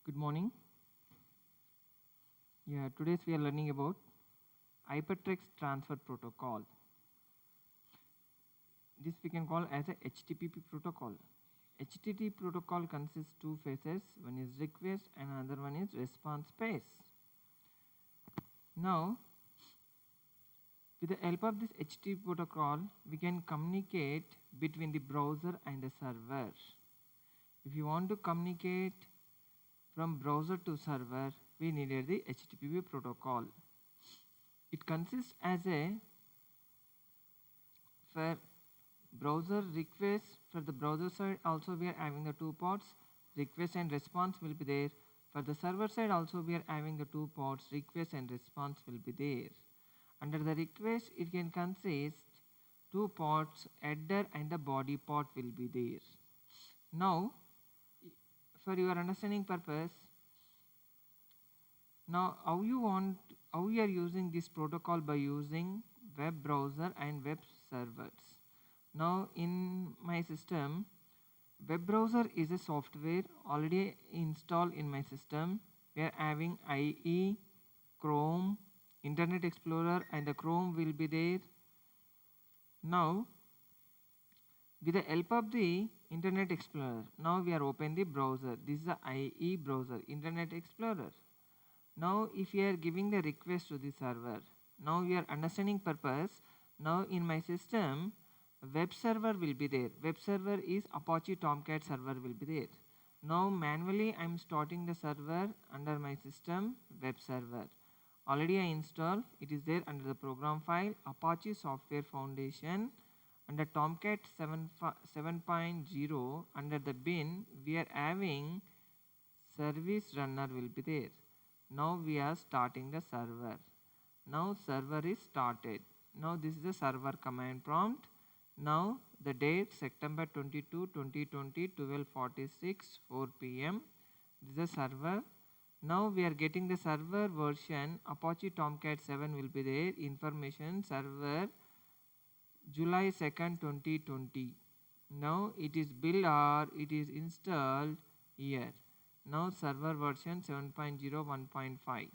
Good morning. Yeah, today we are learning about hypertext transfer protocol. This we can call as a HTTP protocol. HTTP protocol consists two phases. One is request and another one is response phase. Now, with the help of this HTTP protocol, we can communicate between the browser and the server. If you want to communicate from browser to server, we needed the HTTP protocol. It consists as a for browser request. For the browser side also we are having the two ports, request and response will be there. For the server side also we are having the two ports, request and response will be there. Under the request it can consist two ports, header and the body port will be there. Now for your understanding purpose, now how you are using this protocol by using web browser and web servers. Now in my system, web browser is a software already installed in my system. We are having IE, Chrome, Internet Explorer and the Chrome will be there. Now with the help of the Internet Explorer, now we are open the browser. This is the IE browser, Internet Explorer. Now if you are giving the request to the server, now we are understanding purpose. Now in my system, web server will be there. Web server is Apache Tomcat server will be there. Now manually I am starting the server under my system web server. Already I installed, it is there under the program file Apache Software Foundation. Under Tomcat 7.0 under the bin we are having service runner will be there. Now we are starting the server. Now server is started. Now this is the server command prompt. Now the date September 22, 2020, 12:46, 4 p.m. This is the server. Now we are getting the server version Apache Tomcat 7 will be there. Information server July 2nd, 2020. Now it is built or it is installed here. Now server version 7.0 1.5.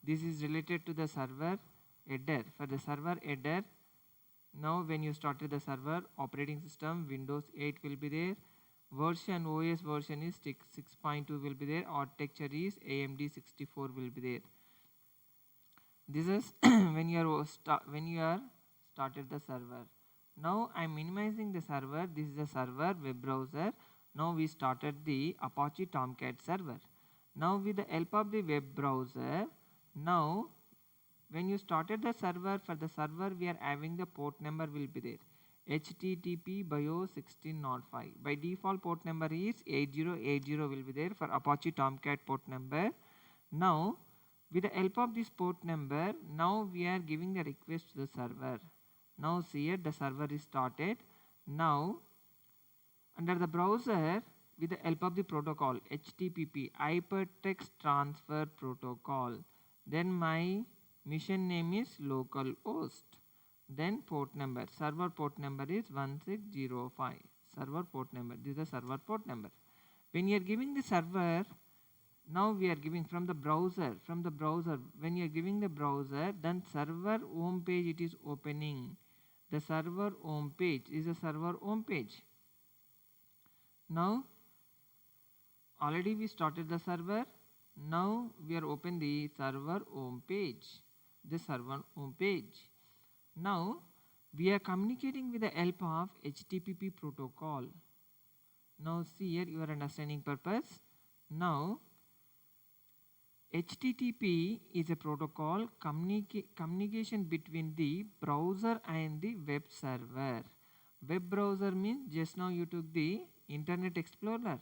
This is related to the server header. For the server header, now when you started the server, operating system Windows 8 will be there. Version OS version is 6.2 will be there. Architecture is AMD 64 will be there. This is when you are started the server. Now I am minimizing the server. This is the server web browser. Now we started the Apache Tomcat server. Now with the help of the web browser, now when you started the server, for the server we are having the port number will be there. HTTP BIOS 1605. By default port number is 8080 will be there for Apache Tomcat port number. Now with the help of this port number, now we are giving the request to the server. Now see here the server is started. Now under the browser with the help of the protocol HTTP Hypertext Transfer Protocol, then my mission name is localhost, then port number, server port number is 1605, server port number, this is the server port number. When you are giving the server, now we are giving from the browser, when you are giving the browser, then server home page it is opening. The server home page is a server home page. Now already we started the server. Now we are open the server home page, the server home page. Now we are communicating with the help of HTTP protocol. Now see here your understanding purpose. Now HTTP is a protocol communication between the browser and the web server. Web browser means just now you took the Internet Explorer.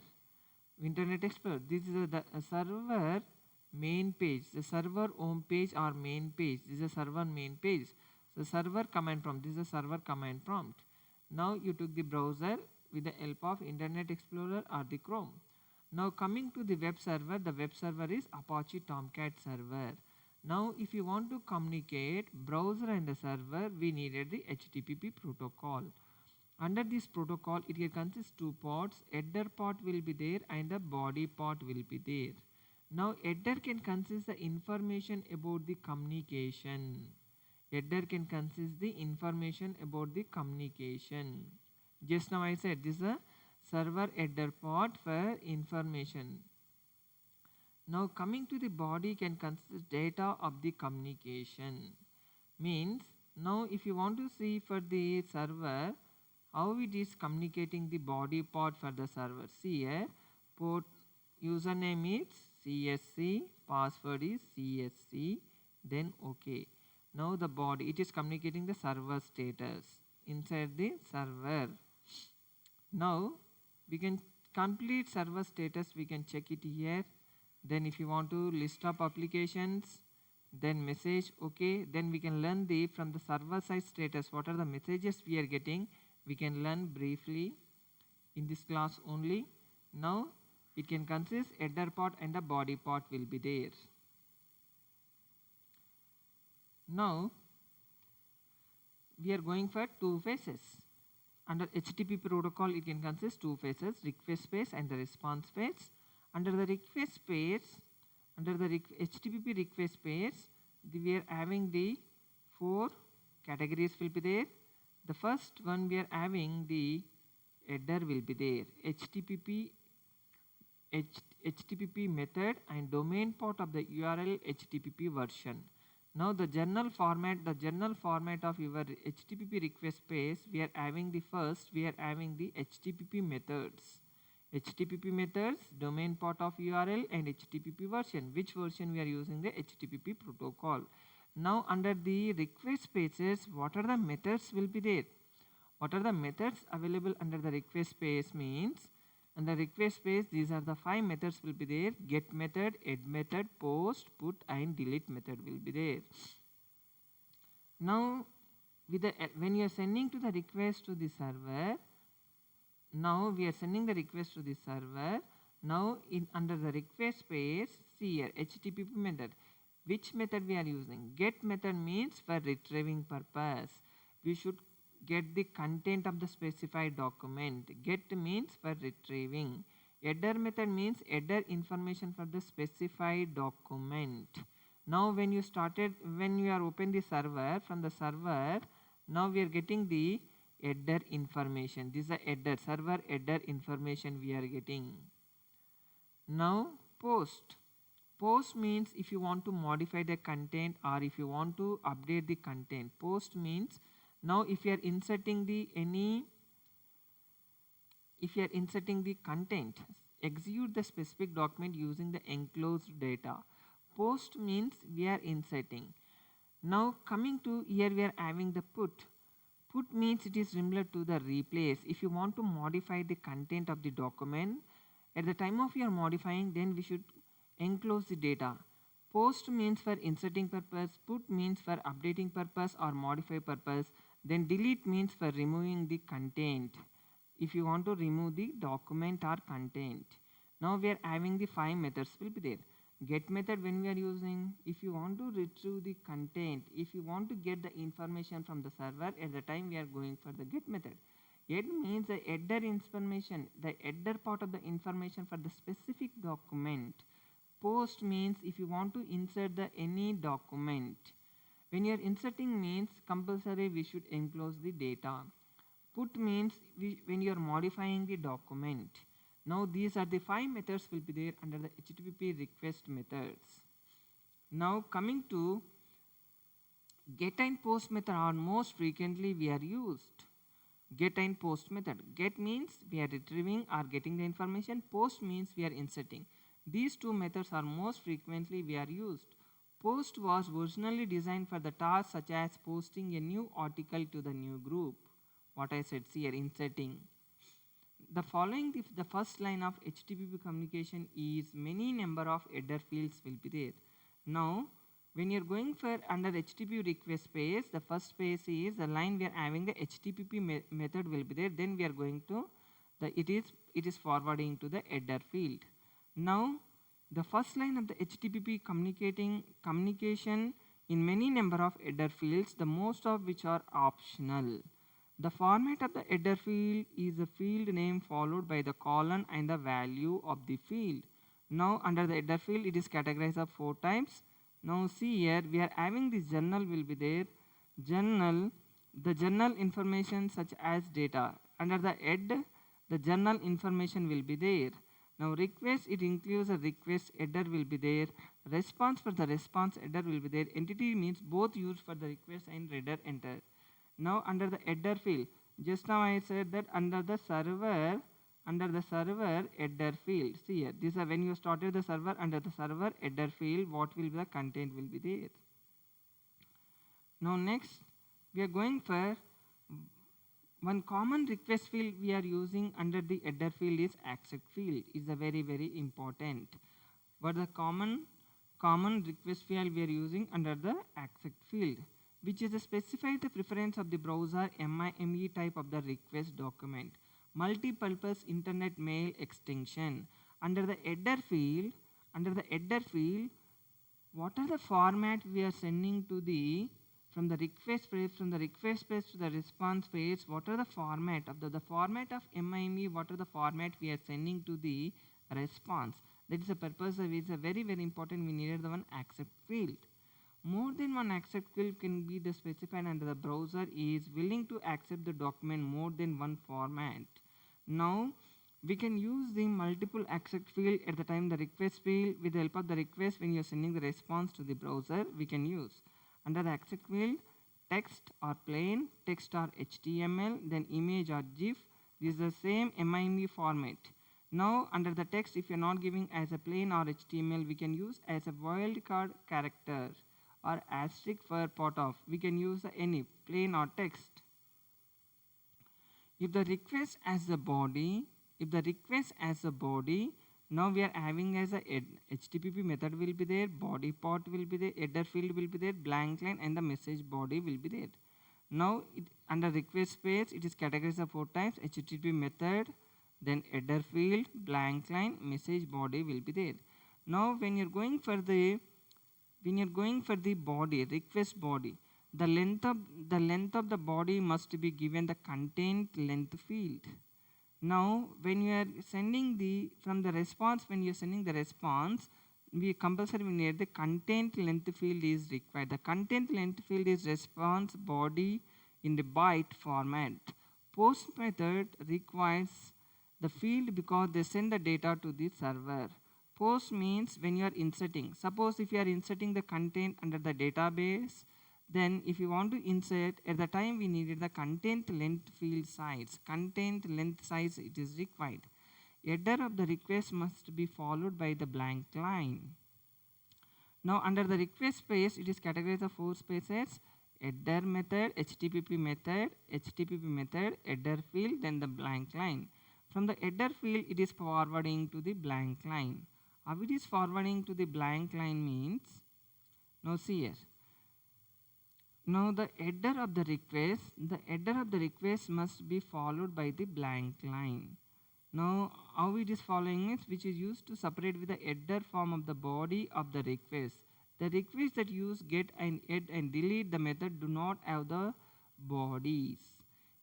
Internet Explorer. This is the server main page. The server home page or main page. This is a server main page. The server command prompt. This is a server command prompt. Now you took the browser with the help of Internet Explorer or the Chrome. Now coming to the web server is Apache Tomcat server. Now if you want to communicate browser and the server, we needed the HTTP protocol. Under this protocol, it can consist two ports. Header port will be there and the body port will be there. Now header can consist the information about the communication. Header can consist the information about the communication. Just now I said this is a server header part for information. Now coming to the body can consist data of the communication. Means now if you want to see for the server how it is communicating the body part for the server. See here, port username is CSC, password is CSC, then OK. Now the body, it is communicating the server status inside the server. Now we can complete server status, we can check it here. Then if you want to list up applications, then message OK, then we can learn the from the server side status what are the messages we are getting. We can learn briefly in this class only. Now it can consist header part and the body part will be there. Now we are going for two phases. Under HTTP protocol it can consist two phases, request phase and the response phase. Under the request phase, under the HTTP request phase, we are having the four categories will be there. The first one we are having the header will be there, HTTP method and domain part of the URL HTTP version. Now the general format of your HTTP request page, we are having the first, we are having the HTTP methods. HTTP methods, domain part of URL and HTTP version. Which version we are using? The HTTP protocol. Now under the request pages, what are the methods will be there? What are the methods available under the request page means, under request page these are the 5 methods will be there. Get method, add method, post, put and delete method will be there. Now with the when you are sending to the request to the server, now we are sending the request to the server. Now in under the request page, see here HTTP method. Which method we are using? Get method means for retrieving purpose. We should get the content of the specified document. Get means for retrieving. Header method means header information for the specified document. Now when you are open the server, from the server, now we are getting the header information. This is a header, server header information we are getting. Now post. Post means if you want to modify the content or if you want to update the content. Post means now if you are inserting the content, execute the specific document using the enclosed data. Post means we are inserting. Now coming to here we are having the put. Put means it is similar to the replace. If you want to modify the content of the document, at the time of your modifying, then we should enclose the data. Post means for inserting purpose, put means for updating purpose or modify purpose, then delete means for removing the content. If you want to remove the document or content. Now we are having the 5 methods will be there. Get method when we are using, if you want to retrieve the content, if you want to get the information from the server, at the time we are going for the get method. Head means the header information, the header part of the information for the specific document. Post means if you want to insert the any document. When you are inserting means compulsory we should enclose the data. Put means when you are modifying the document. Now these are the 5 methods will be there under the HTTP request methods. Now coming to get and post method are most frequently we are used. Get and post method. Get means we are retrieving or getting the information. Post means we are inserting. These two methods are most frequently we are used. Post was originally designed for the tasks such as posting a new article to the new group. What I said here, inserting. The following, the first line of HTTP communication is many number of header fields will be there. Now, when you're going for under HTTP request page, the first page is the line we are having the HTTP method will be there. Then we are going to it is forwarding to the header field. Now, the first line of the HTTP communication in many number of header fields, the most of which are optional. The format of the header field is a field name followed by the colon and the value of the field. Now under the header field it is categorized of 4 types. Now see here we are having this journal will be there. Journal, the journal information such as data. Under the head the journal information will be there. Now request, it includes a request header will be there. Response, for the response header will be there. Entity means both used for the request and header enter. Now under the header field, just now I said that under the server header field. See here, this is when you started the server, under the server header field, what will be the content will be there. Now next we are going for one common request field we are using under the header field is accept field. Is a very important. But the common request field we are using under the accept field, which is to specify the preference of the browser MIME type of the request document. Multi-purpose internet mail extension. Under the header field, what are the format we are sending to the from the request page to the response page? What are the format of the format of MIME? What are the format we are sending to the response? That is the purpose of it. Is a very important. We needed the one accept field. More than one accept field can be the specified under the browser is willing to accept the document more than one format. Now we can use the multiple accept field at the time the request field. With the help of the request, when you are sending the response to the browser, we can use under the accept field text or plain, text or HTML, then image or GIF. This is the same MIME format. Now under the text, if you are not giving as a plain or HTML, we can use as a wildcard character or asterisk for part of. We can use any plain or text. If the request as a body, now we are having as a HTTP method will be there, body part will be there, header field will be there, blank line, and the message body will be there. Now under request page, it is categorized of 4 types: HTTP method, then header field, blank line, message body will be there. Now when you're going for the body, request body, the length of the body must be given the content length field. Now when you are sending from the response, when you are sending the response, we compulsory need the content length field is required. The content length field is response body in the byte format. Post method requires the field because they send the data to the server. Post means when you are inserting. Suppose if you are inserting the content under the database, then if you want to insert, at the time we needed the content length field size. Content length size it is required. Header of the request must be followed by the blank line. Now under the request space, it is categorized of 4 spaces: header method, HTTP method, header field, then the blank line. From the header field, it is forwarding to the blank line. How it is forwarding to the blank line means, now see here. Now the header of the request must be followed by the blank line. Now how it is following it, which is used to separate with the header form of the body of the request. The requests that use get and add and delete the method do not have the bodies.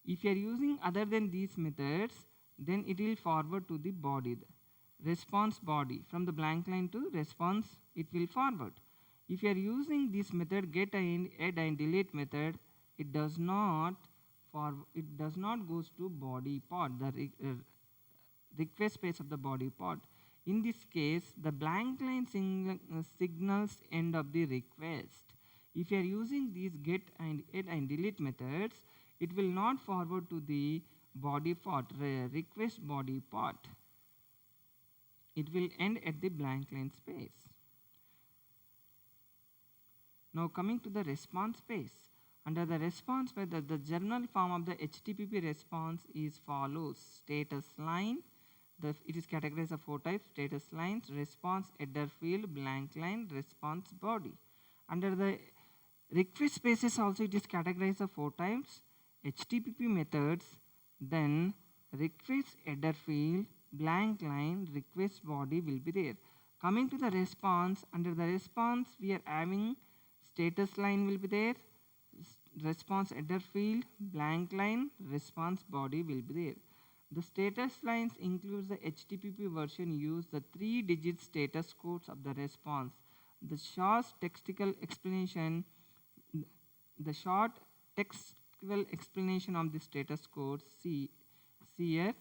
If you are using other than these methods, then it will forward to the body, response body. From the blank line to response, it will forward. If you are using this method get and add and delete method, it does not goes to body part, the request space of the body part. In this case, the blank line signals end of the request. If you are using these get and add and delete methods, it will not forward to the body part, request body part. It will end at the blank line space. Now coming to the response space. Under the response space, the general form of the HTTP response is follows: status line. It is categorized of 4 types: status lines, response, header field, blank line, response body. Under the request spaces also, it is categorized of 4 types: HTTP methods, then request header field, blank line, request body will be there. Coming to the response, under the response we are having status line will be there, response header field, blank line, response body will be there. The status lines includes the HTTP version use the 3-digit status codes of the response. The short textual explanation, the short textual explanation of the status codes. See here,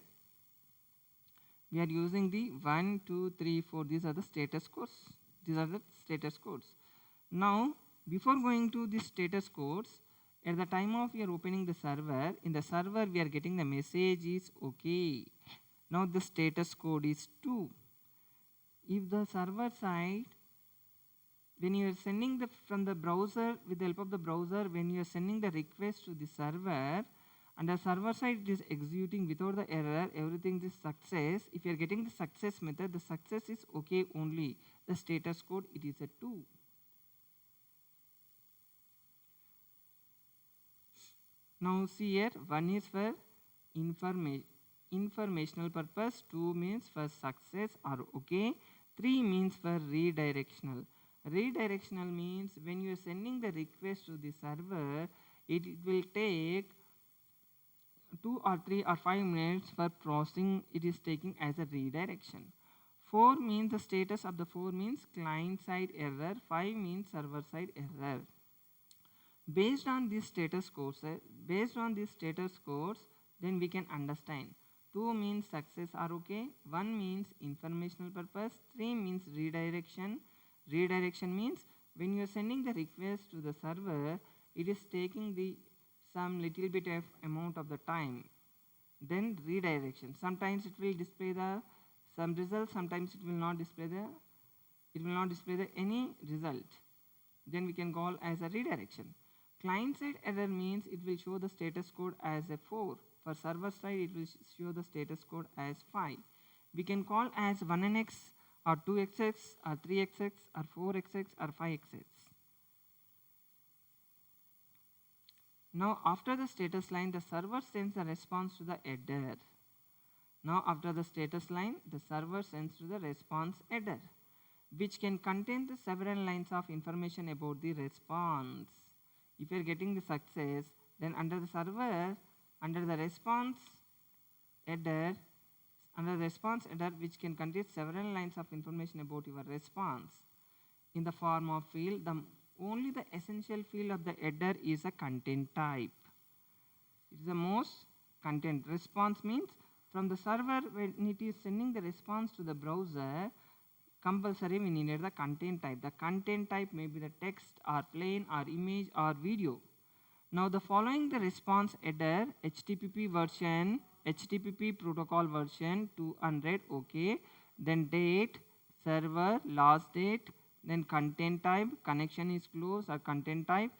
we are using the 1, 2, 3, 4. These are the status codes. These are the status codes. Now, before going to the status codes, at the time of your opening the server, in the server we are getting the message is okay. Now the status code is 2. If the server side, when you are sending from the browser, with the help of the browser, when you are sending the request to the server, and the server side it is executing without the error, everything is success. If you are getting the success method, the success is okay only. The status code, it is a 2. Now see here, 1 is for informational purpose, 2 means for success or okay, 3 means for redirectional. Redirectional means when you are sending the request to the server, it will take 2 or 3 or 5 minutes for processing. It is taking as a redirection. 4 means the status of the 4 means client side error, 5 means server side error. Based on these status codes, then we can understand. 2 means success or okay, 1 means informational purpose, 3 means redirection. Redirection means when you are sending the request to the server, it is taking the some little bit of amount of the time. Then redirection. Sometimes it will display the some result, sometimes it will not display any result. Then we can call as a redirection. Client side error means it will show the status code as a 4. For server side, it will show the status code as 5. We can call as 1nx or 2xx or 3xx or 4xx or 5xx. Now after the status line, the server sends a response to the header. Now after the status line, the server sends to the response header, which can contain the several lines of information about the response. If you are getting the success, then under the server, under the response header, which can contain several lines of information about your response in the form of field, only the essential field of the header is a content type. It is the most content. Response means from the server, when it is sending the response to the browser, compulsory we needed the content type. The content type may be the text or plain or image or video. Now the following the response header, HTTP version, HTTP protocol version 200, okay. Then date, server, last date, then content type, connection is closed or content type.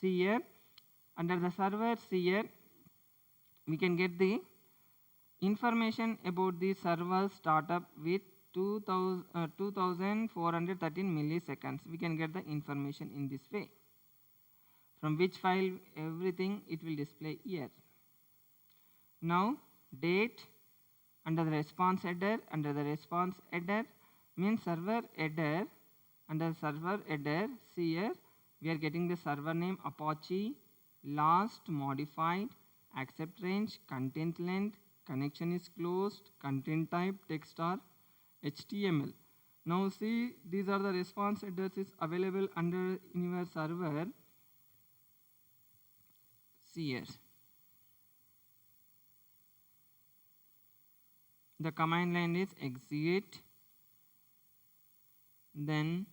See here, under the server, see here, we can get the information about the server startup with 2413 milliseconds. We can get the information in this way. From which file, everything it will display here. Now date under the response header, means server header. Under server header, see here, we are getting the server name Apache, last modified, accept range, content length, connection is closed, content type, text or HTML. Now see, these are the response headers is available under in your server. See here. The command line is execute, then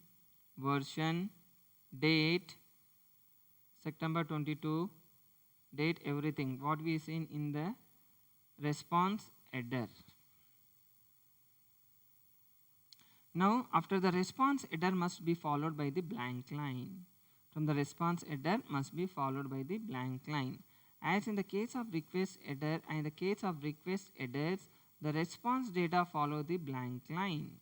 version, date, September 22, date, everything what we seen in the response header. Now after the response header must be followed by the blank line. From the response header must be followed by the blank line. As in the case of request header and in the case of request headers, the response data follow the blank line.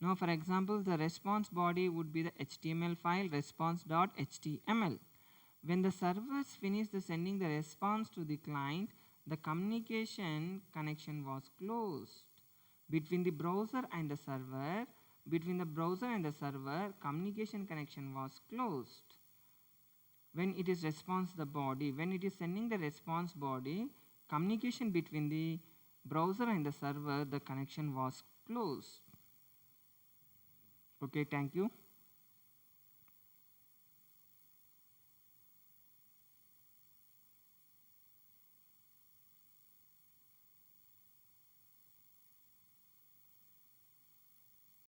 Now for example, the response body would be the HTML file response.html. When the servers finish the sending the response to the client, the communication connection was closed. Between the browser and the server, communication connection was closed. When it is response the body, when it is sending the response body, communication between the browser and the server, the connection was closed. Okay, thank you.